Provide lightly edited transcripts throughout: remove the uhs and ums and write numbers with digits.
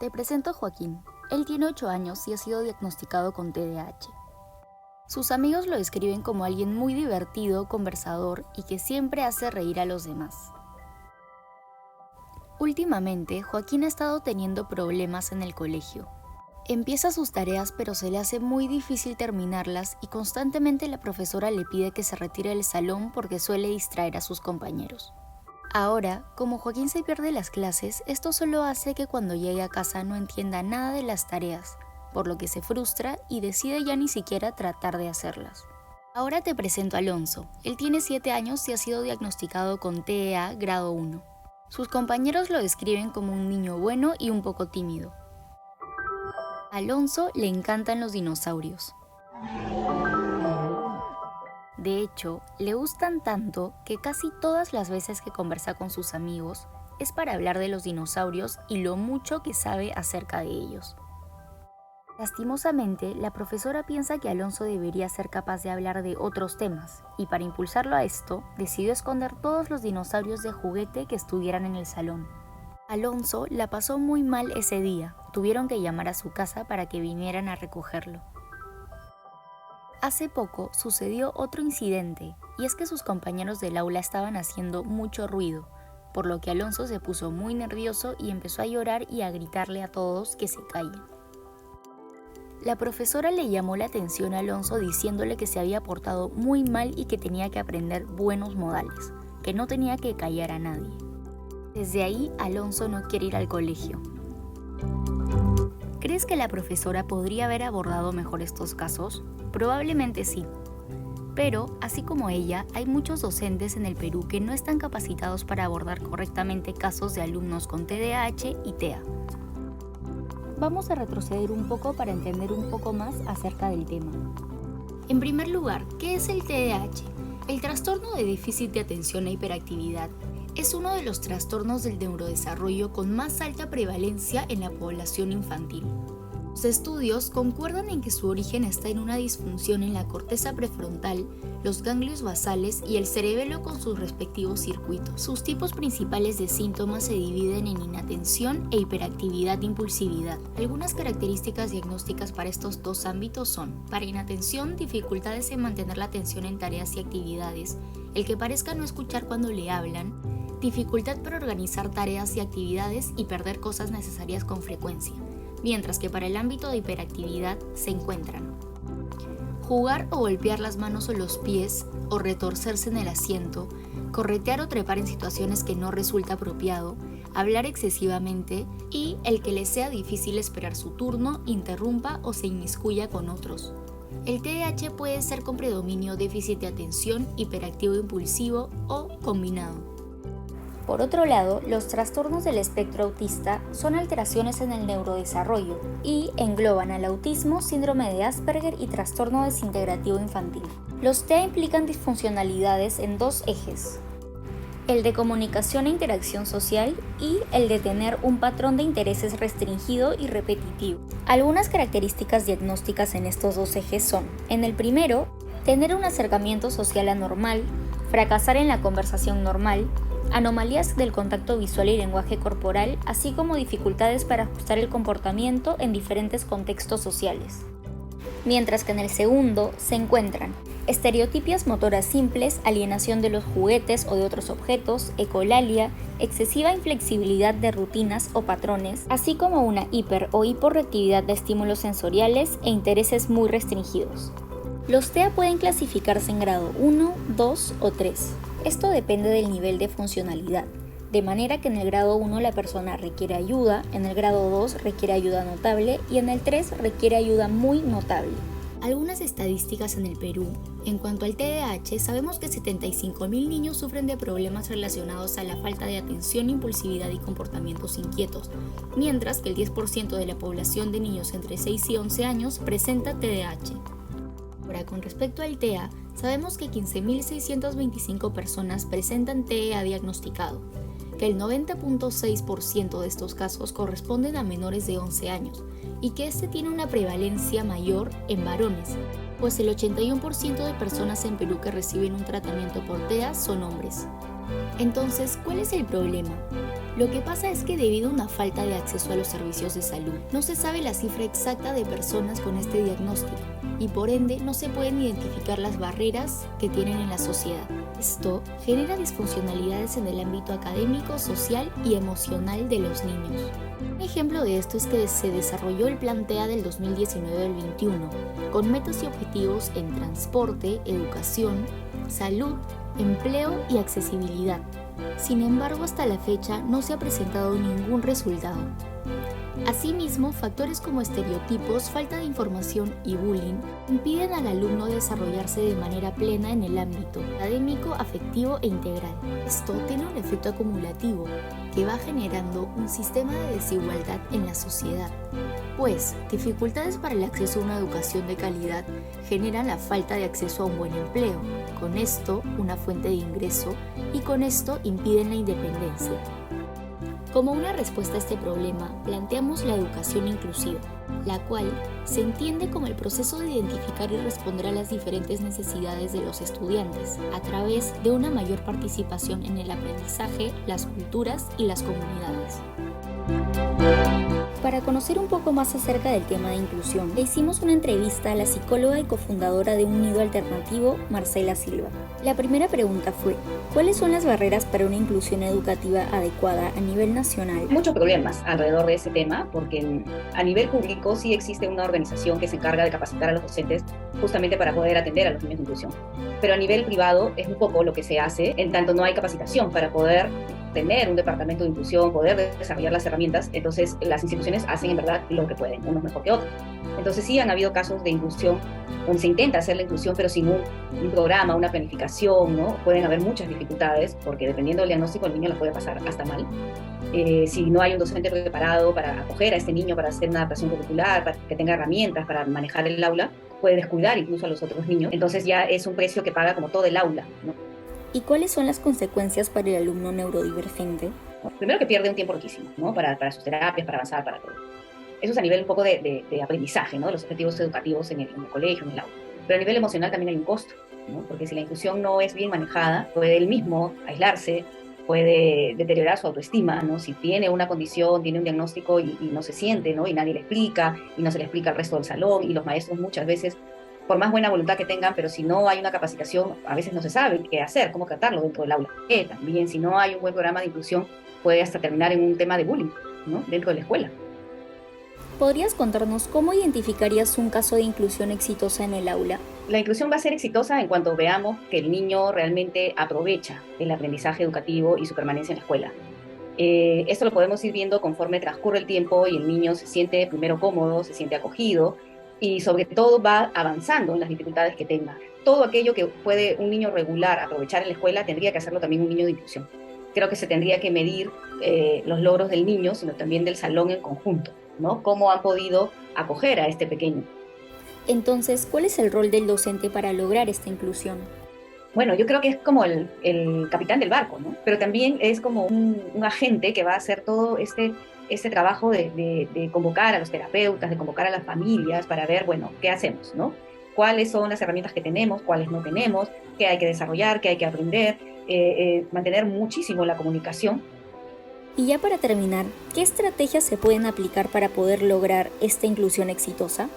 Te presento a Joaquín. Él tiene 8 años y ha sido diagnosticado con TDAH. Sus amigos lo describen como alguien muy divertido, conversador y que siempre hace reír a los demás. Últimamente, Joaquín ha estado teniendo problemas en el colegio. Empieza sus tareas pero se le hace muy difícil terminarlas y constantemente la profesora le pide que se retire del salón porque suele distraer a sus compañeros. Ahora, como Joaquín se pierde las clases, esto solo hace que cuando llegue a casa no entienda nada de las tareas, por lo que se frustra y decide ya ni siquiera tratar de hacerlas. Ahora te presento a Alonso. Él tiene 7 años y ha sido diagnosticado con TEA grado 1. Sus compañeros lo describen como un niño bueno y un poco tímido. A Alonso le encantan los dinosaurios. De hecho, le gustan tanto que casi todas las veces que conversa con sus amigos es para hablar de los dinosaurios y lo mucho que sabe acerca de ellos. Lastimosamente, la profesora piensa que Alonso debería ser capaz de hablar de otros temas, y para impulsarlo a esto, decidió esconder todos los dinosaurios de juguete que estuvieran en el salón. Alonso la pasó muy mal ese día, tuvieron que llamar a su casa para que vinieran a recogerlo. Hace poco sucedió otro incidente, y es que sus compañeros del aula estaban haciendo mucho ruido, por lo que Alonso se puso muy nervioso y empezó a llorar y a gritarle a todos que se callen. La profesora le llamó la atención a Alonso diciéndole que se había portado muy mal y que tenía que aprender buenos modales, que no tenía que callar a nadie. Desde ahí, Alonso no quiere ir al colegio. ¿Crees que la profesora podría haber abordado mejor estos casos? Probablemente sí. Pero, así como ella, hay muchos docentes en el Perú que no están capacitados para abordar correctamente casos de alumnos con TDAH y TEA. Vamos a retroceder un poco para entender un poco más acerca del tema. En primer lugar, ¿qué es el TDAH? El trastorno de déficit de atención e hiperactividad es uno de los trastornos del neurodesarrollo con más alta prevalencia en la población infantil. Los estudios concuerdan en que su origen está en una disfunción en la corteza prefrontal, los ganglios basales y el cerebelo con sus respectivos circuitos. Sus tipos principales de síntomas se dividen en inatención e hiperactividad de impulsividad. Algunas características diagnósticas para estos dos ámbitos son: para inatención, dificultades en mantener la atención en tareas y actividades, el que parezca no escuchar cuando le hablan, dificultad para organizar tareas y actividades y perder cosas necesarias con frecuencia. Mientras que para el ámbito de hiperactividad se encuentran: jugar o golpear las manos o los pies o retorcerse en el asiento, corretear o trepar en situaciones que no resulta apropiado, hablar excesivamente y el que le sea difícil esperar su turno, interrumpa o se inmiscuya con otros. El TDAH puede ser con predominio déficit de atención, hiperactivo impulsivo o combinado. Por otro lado, los trastornos del espectro autista son alteraciones en el neurodesarrollo y engloban al autismo, síndrome de Asperger y trastorno desintegrativo infantil. Los TEA implican disfuncionalidades en dos ejes: el de comunicación e interacción social y el de tener un patrón de intereses restringido y repetitivo. Algunas características diagnósticas en estos dos ejes son: en el primero, tener un acercamiento social anormal, fracasar en la conversación normal, anomalías del contacto visual y lenguaje corporal, así como dificultades para ajustar el comportamiento en diferentes contextos sociales. Mientras que en el segundo se encuentran estereotipias motoras simples, alienación de los juguetes o de otros objetos, ecolalia, excesiva inflexibilidad de rutinas o patrones, así como una hiper o hiporreactividad de estímulos sensoriales e intereses muy restringidos. Los TEA pueden clasificarse en grado 1, 2 o 3. Esto depende del nivel de funcionalidad, de manera que en el grado 1 la persona requiere ayuda, en el grado 2 requiere ayuda notable y en el 3 requiere ayuda muy notable. Algunas estadísticas en el Perú. En cuanto al TDAH, sabemos que 75.000 niños sufren de problemas relacionados a la falta de atención, impulsividad y comportamientos inquietos, mientras que el 10% de la población de niños entre 6 y 11 años presenta TDAH. Ahora, con respecto al TEA, sabemos que 15.625 personas presentan TEA diagnosticado, que el 90.6% de estos casos corresponden a menores de 11 años y que este tiene una prevalencia mayor en varones, pues el 81% de personas en Perú que reciben un tratamiento por TEA son hombres. Entonces, ¿cuál es el problema? Lo que pasa es que debido a una falta de acceso a los servicios de salud, no se sabe la cifra exacta de personas con este diagnóstico y por ende no se pueden identificar las barreras que tienen en la sociedad. Esto genera disfuncionalidades en el ámbito académico, social y emocional de los niños. Un ejemplo de esto es que se desarrolló el Plan TEA del 2019-2021, con metas y objetivos en transporte, educación, salud, empleo y accesibilidad. Sin embargo, hasta la fecha no se ha presentado ningún resultado. Asimismo, factores como estereotipos, falta de información y bullying impiden al alumno desarrollarse de manera plena en el ámbito académico, afectivo e integral. Esto tiene un efecto acumulativo que va generando un sistema de desigualdad en la sociedad, pues dificultades para el acceso a una educación de calidad generan la falta de acceso a un buen empleo, con esto una fuente de ingreso y con esto impiden la independencia. Como una respuesta a este problema, planteamos la educación inclusiva, la cual se entiende como el proceso de identificar y responder a las diferentes necesidades de los estudiantes a través de una mayor participación en el aprendizaje, las culturas y las comunidades. Para conocer un poco más acerca del tema de inclusión, le hicimos una entrevista a la psicóloga y cofundadora de Un Nido Alternativo, Marcela Silva. La primera pregunta fue, ¿cuáles son las barreras para una inclusión educativa adecuada a nivel nacional? Hay muchos problemas alrededor de ese tema, porque a nivel público sí existe una organización que se encarga de capacitar a los docentes justamente para poder atender a los niños de inclusión. Pero a nivel privado es un poco lo que se hace, en tanto no hay capacitación para poder tener un departamento de inclusión, poder desarrollar las herramientas. Entonces las instituciones hacen en verdad lo que pueden, unos mejor que otros. Entonces sí han habido casos de inclusión donde se intenta hacer la inclusión pero sin un programa, una planificación, ¿no? Pueden haber muchas dificultades porque dependiendo del diagnóstico el niño la puede pasar hasta mal. Si no hay un docente preparado para acoger a este niño, para hacer una adaptación curricular, para que tenga herramientas para manejar el aula, puede descuidar incluso a los otros niños. Entonces ya es un precio que paga como todo el aula, ¿no? ¿Y cuáles son las consecuencias para el alumno neurodivergente? Primero que pierde un tiempo riquísimo, ¿no? Para sus terapias, para avanzar, para todo. Eso es a nivel un poco de aprendizaje, ¿no? De los objetivos educativos en el colegio, en el aula. Pero a nivel emocional también hay un costo, ¿no? Porque si la inclusión no es bien manejada, puede él mismo aislarse, puede deteriorar su autoestima, ¿no? Si tiene una condición, tiene un diagnóstico y no se siente, ¿no? Y nadie le explica, y no se le explica al resto del salón, y los maestros muchas veces, por más buena voluntad que tengan, pero si no hay una capacitación, a veces no se sabe qué hacer, cómo tratarlo dentro del aula. También, si no hay un buen programa de inclusión, puede hasta terminar en un tema de bullying, ¿no? Dentro de la escuela. ¿Podrías contarnos cómo identificarías un caso de inclusión exitosa en el aula? La inclusión va a ser exitosa en cuanto veamos que el niño realmente aprovecha el aprendizaje educativo y su permanencia en la escuela. Esto lo podemos ir viendo conforme transcurre el tiempo y el niño se siente primero cómodo, se siente acogido y sobre todo va avanzando en las dificultades que tenga. Todo aquello que puede un niño regular aprovechar en la escuela tendría que hacerlo también un niño de inclusión. Creo que se tendría que medir los logros del niño, sino también del salón en conjunto, ¿no? Cómo han podido acoger a este pequeño. Entonces, ¿cuál es el rol del docente para lograr esta inclusión? Bueno, yo creo que es como el capitán del barco, ¿no? Pero también es como un agente que va a hacer todo este trabajo de convocar a los terapeutas, de convocar a las familias para ver, bueno, ¿qué hacemos, no? ¿Cuáles son las herramientas que tenemos, cuáles no tenemos, qué hay que desarrollar, qué hay que aprender? Mantener muchísimo la comunicación. Y ya para terminar, ¿qué estrategias se pueden aplicar para poder lograr esta inclusión exitosa?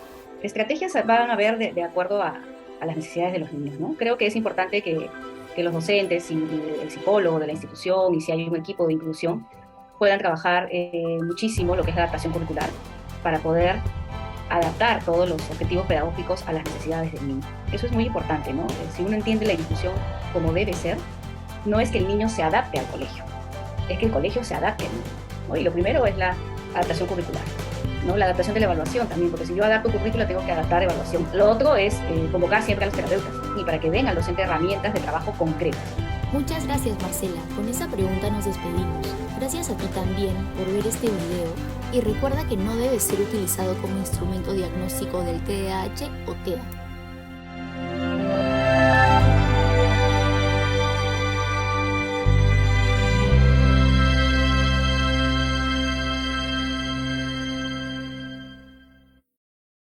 Estrategias van a haber de acuerdo a las necesidades de los niños, ¿no? Creo que es importante que los docentes y el psicólogo de la institución y si hay un equipo de inclusión puedan trabajar muchísimo lo que es la adaptación curricular para poder adaptar todos los objetivos pedagógicos a las necesidades del niño. Eso es muy importante, ¿no? Si uno entiende la inclusión como debe ser, no es que el niño se adapte al colegio, es que el colegio se adapte al niño, ¿no? Y lo primero es la adaptación curricular, ¿no? La adaptación de la evaluación también, porque si yo adapto currícula tengo que adaptar evaluación. Lo otro es convocar siempre a los terapeutas y para que den al docente herramientas de trabajo concretas. Muchas gracias, Marcela. Con esa pregunta nos despedimos. Gracias a ti también por ver este video y recuerda que no debe ser utilizado como instrumento diagnóstico del TDAH o TEA.